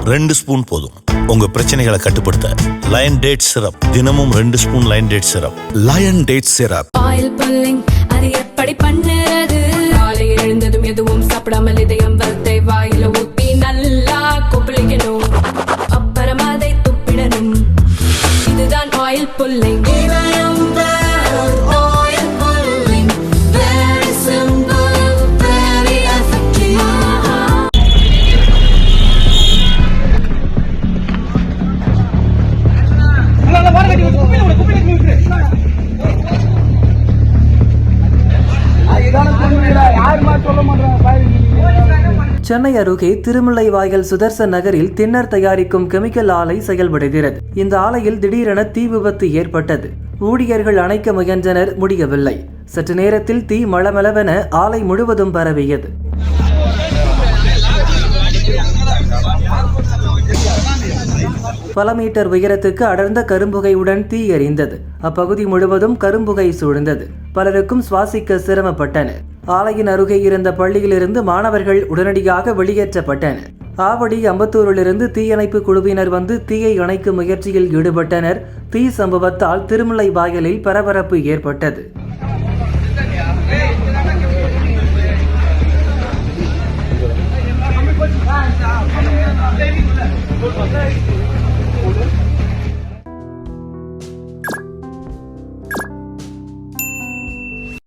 2 spoon போதும் உங்க பிரச்சனைகளை கட்டுப்படுத்த. லயன் டேட் சிரப், தினமும் 2 spoon lion date syrup. Lion date syrup. Oil pulling அது எப்படி பண்ணுறது? காலையில் எழுந்ததும் எதுவும் சாப்பிடாமல் இதயம் வளர்த்தை வாயில ஊத்தி நல்லா கொப்பளிக்கணும், அப்புறம் அதை துப்பிடணும். இதுதான் ஆயில் புல்லிங். சென்னை அருகே திருமுல்லைவாயல் சுதர்சன் நகரில் தின்னர் தயாரிக்கும் கெமிக்கல் ஆலை செயல்படுகிறது. இந்த ஆலையில் திடீரென தீ விபத்து ஏற்பட்டது. ஊழியர்கள் அணைக்க முயன்றனர், முடியவில்லை. சற்று நேரத்தில் தீ மளமளவென ஆலை முழுவதும் பரவியது. பல மீட்டர் உயரத்துக்கு அடர்ந்த கரும்புகையுடன் தீ எரிந்தது. அப்பகுதி முழுவதும் கரும்புகை சூழ்ந்தது. பலருக்கும் சுவாசிக்க சிரமப்பட்டனர். ஆலையின் அருகே இருந்த பள்ளியிலிருந்து மாணவர்கள் உடனடியாக வெளியேற்றப்பட்டனர். ஆவடி அம்பத்தூரிலிருந்து தீயணைப்பு குழுவினர் வந்து தீயை அணைக்கும் முயற்சியில் ஈடுபட்டனர். தீ சம்பவத்தால் திருமுல்லைவாயலில் பரபரப்பு ஏற்பட்டது.